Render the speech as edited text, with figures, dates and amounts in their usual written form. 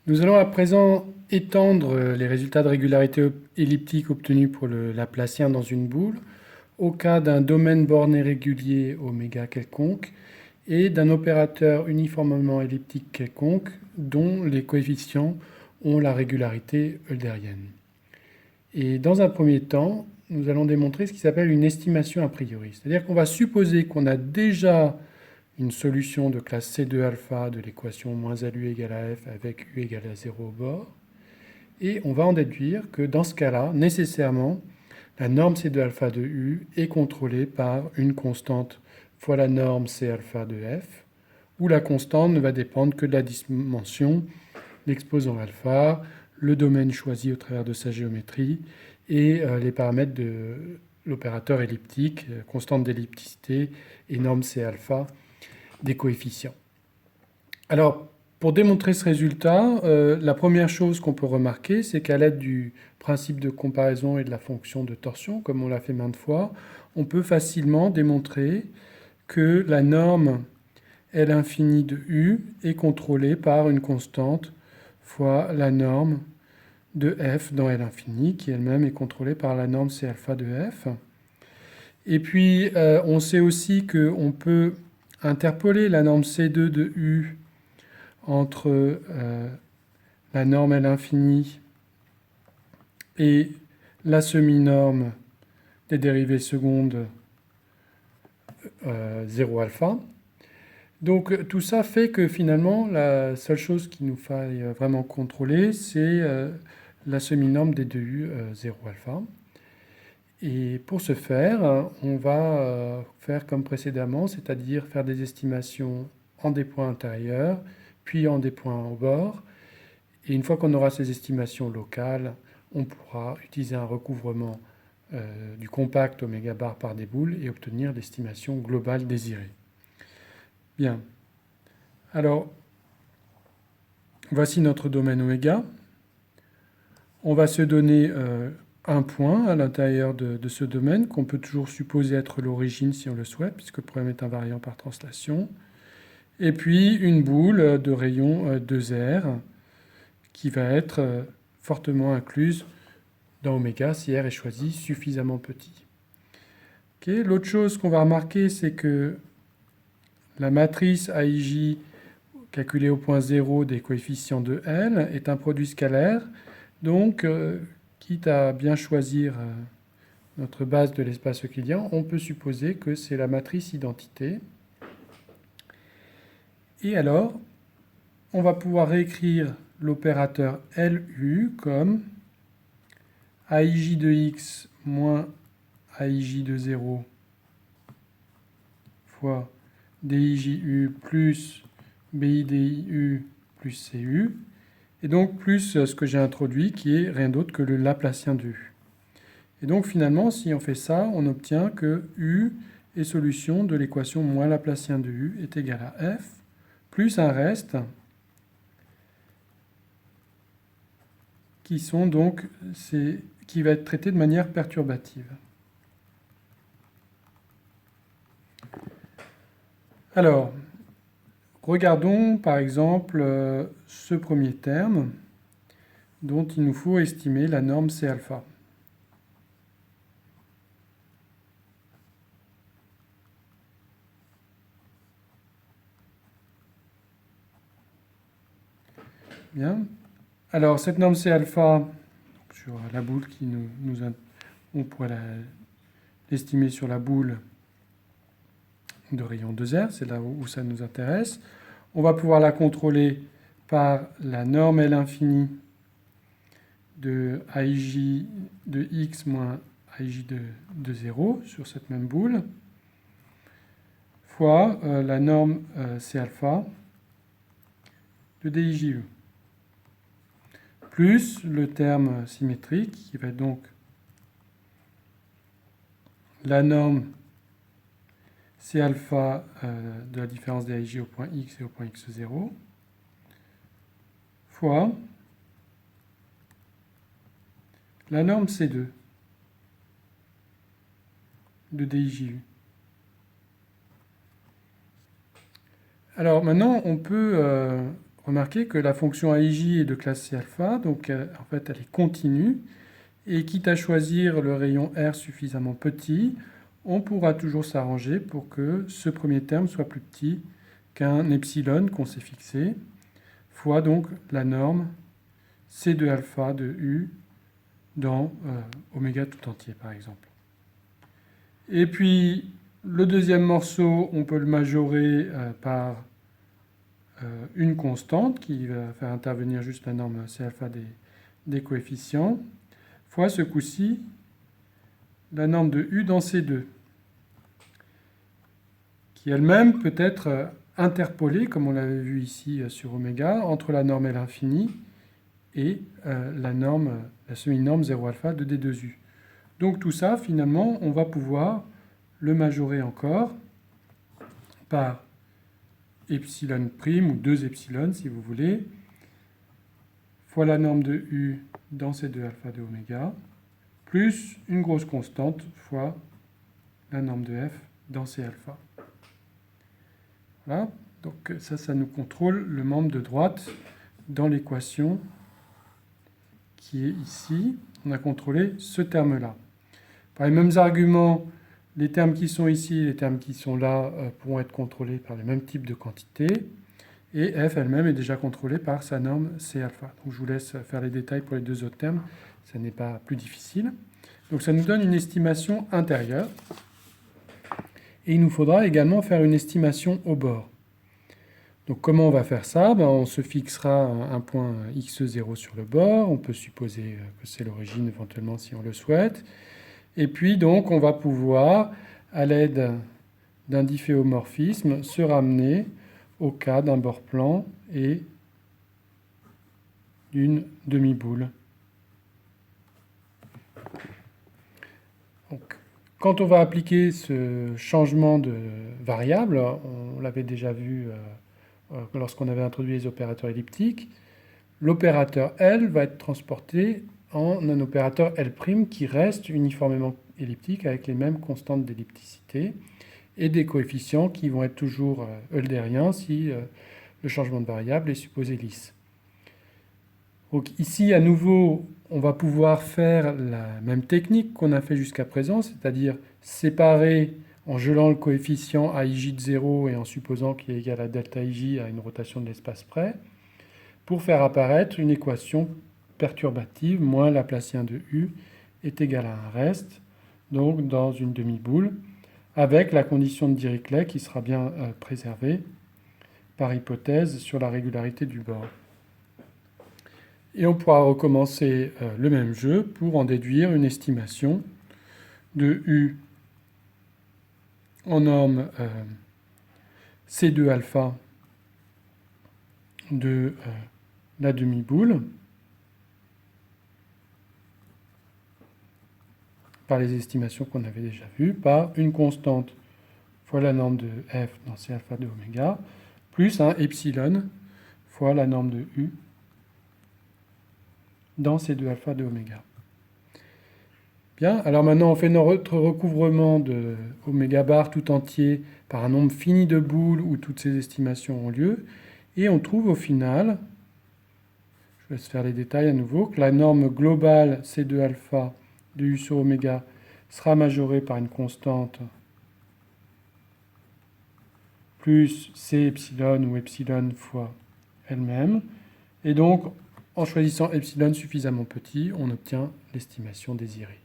Nous allons à présent étendre les résultats de régularité elliptique obtenus pour le Laplacien dans une boule au cas d'un domaine borné régulier oméga quelconque et d'un opérateur uniformément elliptique quelconque dont les coefficients ont la régularité eulérienne. Et dans un premier temps, nous allons démontrer ce qui s'appelle une estimation a priori. C'est-à-dire qu'on va supposer qu'on a déjà une solution de classe C2 alpha de l'équation moins LU égale à F avec U égale à 0 au bord. Et on va en déduire que dans ce cas-là, nécessairement, la norme C2 alpha de U est contrôlée par une constante fois la norme C alpha de F, où la constante ne va dépendre que de la dimension, l'exposant alpha, le domaine choisi au travers de sa géométrie et les paramètres de l'opérateur elliptique, constante d'ellipticité et norme C alpha des coefficients. Alors, pour démontrer ce résultat, la première chose qu'on peut remarquer, c'est qu'à l'aide du principe de comparaison et de la fonction de torsion, comme on l'a fait maintes fois, on peut facilement démontrer que la norme L infini de U est contrôlée par une constante fois la norme de F dans L infini, qui elle-même est contrôlée par la norme C alpha de F. Et puis, on sait aussi qu'on peut interpoler la norme C2 de U entre la norme L infini et la semi-norme des dérivées secondes 0 alpha. Donc tout ça fait que finalement, la seule chose qu'il nous faille vraiment contrôler, c'est la semi-norme des 2U 0 alpha. Et pour ce faire, on va faire comme précédemment, c'est-à-dire faire des estimations en des points intérieurs, puis en des points au bord. Et une fois qu'on aura ces estimations locales, on pourra utiliser un recouvrement du compact oméga bar par des boules et obtenir l'estimation globale désirée. Bien. Alors, voici notre domaine oméga. On va se donner un point à l'intérieur de ce domaine qu'on peut toujours supposer être l'origine si on le souhaite, puisque le problème est invariant par translation. Et puis une boule de rayon 2R qui va être fortement incluse dans oméga si R est choisi suffisamment petit. Okay. L'autre chose qu'on va remarquer, c'est que la matrice AIJ calculée au point 0 des coefficients de L est un produit scalaire. Donc, quitte à bien choisir notre base de l'espace euclidien, on peut supposer que c'est la matrice identité. Et alors, on va pouvoir réécrire l'opérateur LU comme AIJ de x moins AIJ de 0 fois DIJU plus BIDIU plus CU, et donc plus ce que j'ai introduit qui est rien d'autre que le Laplacien de U. Et donc finalement, si on fait ça, on obtient que U est solution de l'équation moins Laplacien de U est égal à F plus un reste qui sont donc qui va être traité de manière perturbative. Alors, regardons par exemple ce premier terme dont il nous faut estimer la norme C alpha. Bien. Alors, cette norme C alpha, sur la boule qui on pourrait l'estimer sur la boule de rayon 2R, c'est là où ça nous intéresse. On va pouvoir la contrôler par la norme L infini de AIJ de x moins AIJ de 0 sur cette même boule, fois la norme C alpha de DIJE, plus le terme symétrique qui va être donc la norme C alpha de la différence des AIJ au point x et au point x0, fois la norme C2 de DIJU. Alors maintenant, on peut remarquez que la fonction AIJ est de classe C alpha, donc en fait elle est continue, et quitte à choisir le rayon R suffisamment petit, on pourra toujours s'arranger pour que ce premier terme soit plus petit qu'un epsilon qu'on s'est fixé, fois donc la norme C2 alpha de U dans oméga tout entier, par exemple. Et puis, le deuxième morceau, on peut le majorer par une constante qui va faire intervenir juste la norme C alpha des coefficients, fois ce coup-ci la norme de U dans C2, qui elle-même peut être interpolée, comme on l'avait vu ici sur oméga, entre la norme L infini et la semi-norme 0 alpha de D2U. Donc tout ça, finalement, on va pouvoir le majorer encore par epsilon prime, ou 2 epsilon si vous voulez, fois la norme de U dans C2 alpha de oméga, plus une grosse constante fois la norme de F dans C alpha. Voilà, donc ça nous contrôle le membre de droite dans l'équation qui est ici. On a contrôlé ce terme-là. Par les mêmes arguments, les termes qui sont ici et les termes qui sont là pourront être contrôlés par les mêmes types de quantités. Et F elle-même est déjà contrôlée par sa norme C alpha. Donc je vous laisse faire les détails pour les deux autres termes, ça n'est pas plus difficile. Donc ça nous donne une estimation intérieure. Et il nous faudra également faire une estimation au bord. Donc comment on va faire ça? On se fixera un point x0 sur le bord. On peut supposer que c'est l'origine éventuellement si on le souhaite. Et puis donc on va pouvoir, à l'aide d'un difféomorphisme, se ramener au cas d'un bord plan et d'une demi-boule. Donc, quand on va appliquer ce changement de variable, on l'avait déjà vu lorsqu'on avait introduit les opérateurs elliptiques, l'opérateur L va être transporté en un opérateur L' qui reste uniformément elliptique avec les mêmes constantes d'ellipticité et des coefficients qui vont être toujours eulériens si le changement de variable est supposé lisse. Donc ici, à nouveau, on va pouvoir faire la même technique qu'on a fait jusqu'à présent, c'est-à-dire séparer en gelant le coefficient AIJ de 0 et en supposant qu'il est égal à delta IJ à une rotation de l'espace près, pour faire apparaître une équation perturbative moins laplacien de U est égal à un reste, donc dans une demi-boule, avec la condition de Dirichlet qui sera bien préservée par hypothèse sur la régularité du bord. Et on pourra recommencer le même jeu pour en déduire une estimation de U en norme C2 alpha de la demi-boule par les estimations qu'on avait déjà vues, par une constante fois la norme de F dans C alpha de oméga, plus un epsilon fois la norme de U dans C2 alpha de oméga. Bien, alors maintenant on fait notre recouvrement de oméga bar tout entier par un nombre fini de boules où toutes ces estimations ont lieu, et on trouve au final, je laisse faire les détails à nouveau, que la norme globale C2 alpha de U sur oméga sera majorée par une constante plus C epsilon ou epsilon fois elle-même, et donc en choisissant epsilon suffisamment petit, on obtient l'estimation désirée.